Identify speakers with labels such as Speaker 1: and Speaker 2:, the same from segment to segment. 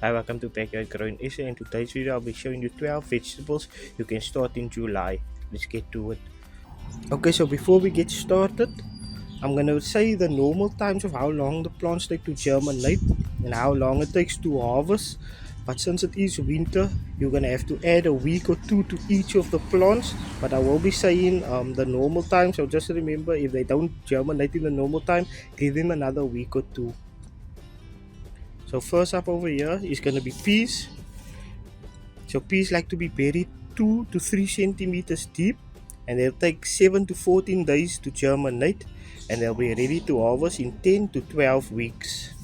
Speaker 1: Hi, welcome to Yard GrowingSA. In today's video I'll be showing you 12 vegetables you can start in July. Let's get to it. Okay, so before we get started, I'm gonna say the normal times of how long the plants take to germinate and how long it takes to harvest. But since it is winter, you're gonna have to add a week or two to each of the plants. But I will be saying the normal time, so just remember, if they don't germinate in the normal time, give them another week or two. So first up over here is gonna be peas. So peas like to be buried 2 to 3 centimeters deep, and they'll take 7 to 14 days to germinate, and they'll be ready to harvest in 10 to 12 weeks.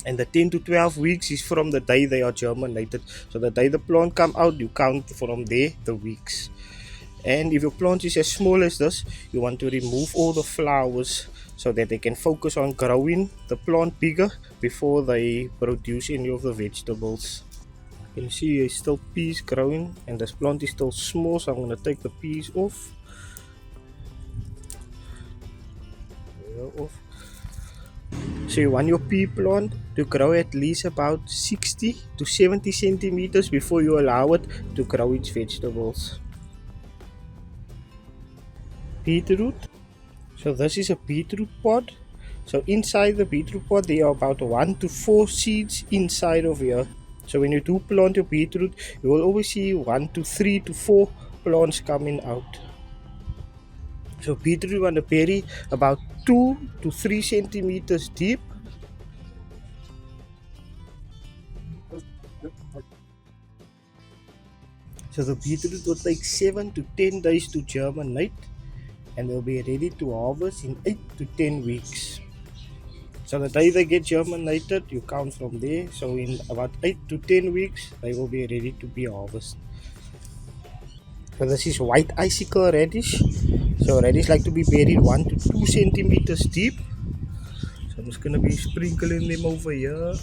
Speaker 1: And the 10 to 12 weeks is from the day they are germinated. So the day the plant come out, you count from there the weeks. And if your plant is as small as this, you want to remove all the flowers so that they can focus on growing the plant bigger before they produce any of the vegetables. You can see there's still peas growing and this plant is still small, so I'm going to take the peas off. So you want your pea plant to grow at least about 60 to 70 centimeters before you allow it to grow its vegetables. Beetroot. So this is a beetroot pod. So inside the beetroot pod there are about 1 to 4 seeds inside of here. So when you do plant your beetroot, you will always see 1 to 3 to 4 plants coming out. So beetroot you want to bury about 2 to 3 centimeters deep. So the beetroot will take 7 to 10 days to germinate, and they'll be ready to harvest in 8 to 10 weeks. So the day they get germinated, you count from there. So in about 8 to 10 weeks, they will be ready to be harvested. So this is white icicle radish. So radish like to be buried 1 to 2 centimeters deep. So I'm just going to be sprinkling them over here.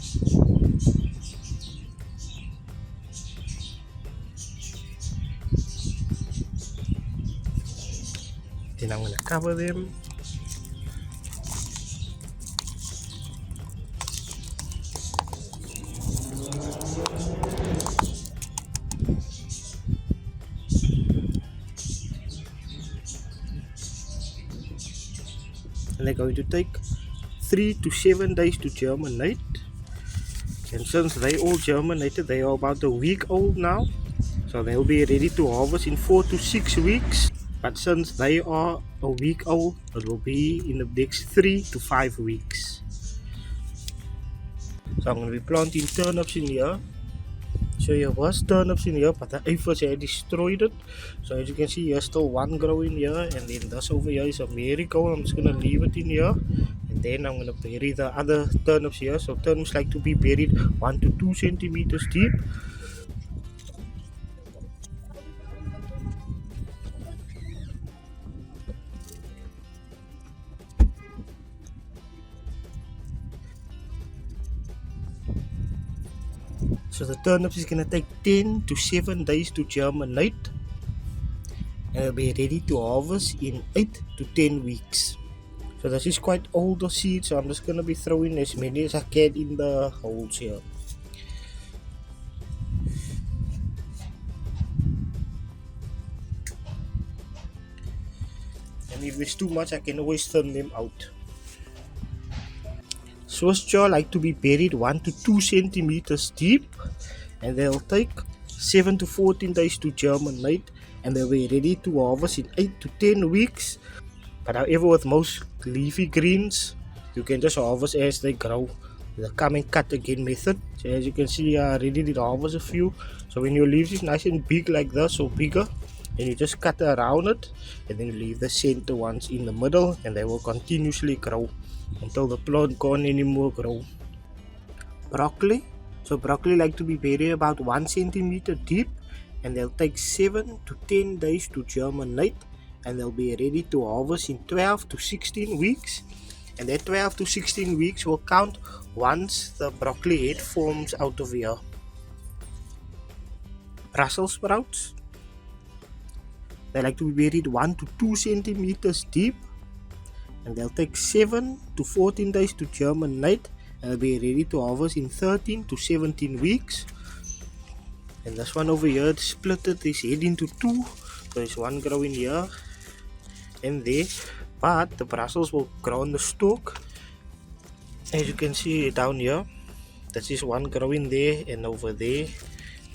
Speaker 1: Then I'm going to cover them. And they're going to take 3 to 7 days to germinate. And since they all germinated, they are about a week old now. So they'll be ready to harvest in 4 to 6 weeks. But since they are a week old, it will be in the next 3 to 5 weeks. So I'm going to be planting turnips in here. So there was turnips in here, but the aphids had destroyed it. So as you can see, there's still one growing here, and then this over here is a marigold. I'm just going to leave it in here, and then I'm going to bury the other turnips here. So turnips like to be buried 1 to 2 centimeters deep. So the turnips is going to take 10 to 7 days to germinate, and it'll be ready to harvest in 8 to 10 weeks. So this is quite older seed, so I'm just going to be throwing as many as I can in the holes here. And if there's too much, I can always turn them out. Swiss chard like to be buried 1 to 2 centimeters deep, and they'll take 7 to 14 days to germinate, and they'll be ready to harvest in 8 to 10 weeks. But however, with most leafy greens, you can just harvest as they grow. The come and cut again method. So as you can see, I already did harvest a few. So when your leaves is nice and big like this or bigger, then you just cut around it, and then you leave the center ones in the middle, and they will continuously grow until the plant can't anymore grow. Broccoli. So broccoli like to be buried about 1 centimeter deep, and they'll take 7 to 10 days to germinate, and they'll be ready to harvest in 12 to 16 weeks. And that 12 to 16 weeks will count once the broccoli head forms out of here. Brussels sprouts. They like to be buried 1 to 2 centimeters deep, and they'll take 7 to 14 days to germinate, and they'll be ready to harvest in 13 to 17 weeks. And this one over here, split it, is head into two. So there's one growing here and there, but the Brussels will grow on the stalk. As you can see down here, this is one growing there and over there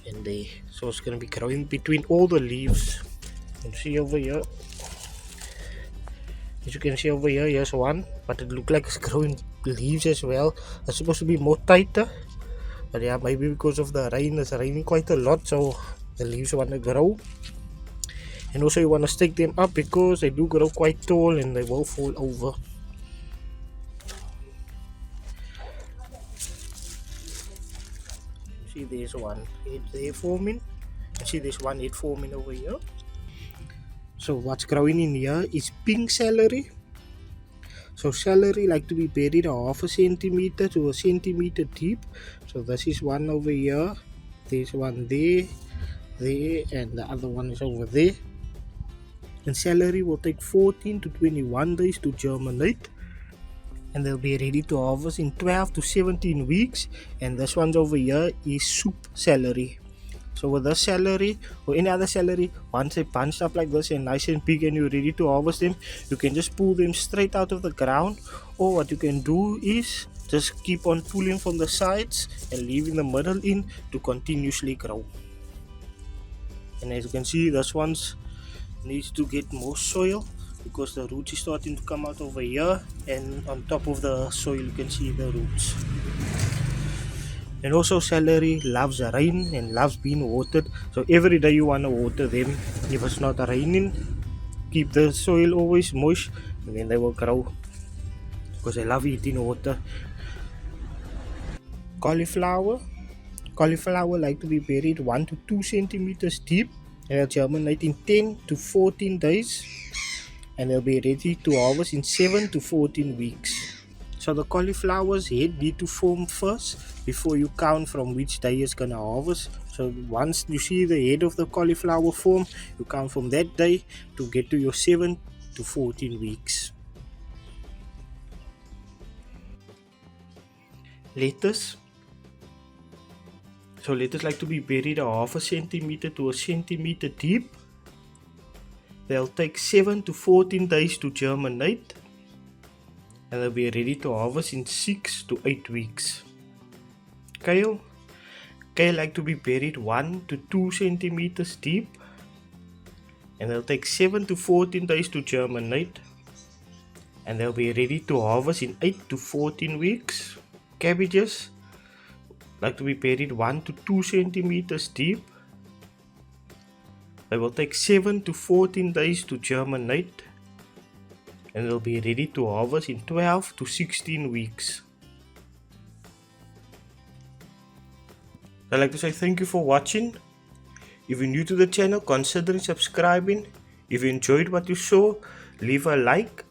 Speaker 1: and there. So it's going to be growing between all the leaves. You can see over here. As you can see over here, here's one, but it looks like it's growing leaves as well. It's supposed to be more tighter, but yeah, maybe because of the rain, it's raining quite a lot, so the leaves want to grow. And also you want to stake them up because they do grow quite tall and they will fall over. See, there's one head there forming. You see there's one head forming over here. So what's growing in here is pink celery. So celery like to be buried a half a centimeter to a centimeter deep. So this is one over here. There's one there, and the other one is over there. And celery will take 14 to 21 days to germinate. And they'll be ready to harvest in 12 to 17 weeks. And this one's over here is soup celery. So with this celery or any other celery, once they bunched up like this and nice and big and you're ready to harvest them, you can just pull them straight out of the ground. Or what you can do is just keep on pulling from the sides and leaving the middle in to continuously grow. And as you can see, this one's needs to get more soil because the roots is starting to come out over here, and on top of the soil you can see the roots. And also celery loves rain and loves being watered, so every day you want to water them. If it's not raining, keep the soil always moist and then they will grow because they love eating water. Cauliflower like to be buried 1 to 2 centimeters deep, and they'll germinate in 10 to 14 days, and they'll be ready to harvest in 7 to 14 weeks. So the cauliflower's head need to form first before you count from which day it's gonna harvest. So once you see the head of the cauliflower form, you count from that day to get to your 7 to 14 weeks. Lettuce. So lettuce like to be buried a half a centimeter to a centimeter deep. They'll take 7 to 14 days to germinate, and they'll be ready to harvest in 6 to 8 weeks. Kale like to be buried 1 to 2 centimeters deep, and they'll take 7 to 14 days to germinate, and they'll be ready to harvest in 8 to 14 weeks. Cabbages like to be buried 1 to 2 centimeters deep. They will take 7 to 14 days to germinate, and they'll be ready to harvest in 12 to 16 weeks. I'd like to say thank you for watching. If you're new to the channel, consider subscribing. If you enjoyed what you saw, leave a like.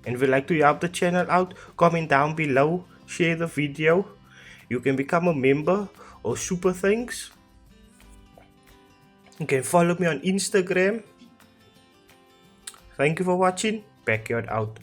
Speaker 1: And if you'd like to help the channel out, comment down below, share the video. You can become a member or super thanks. You can follow me on Instagram. Thank you for watching. Backyard out.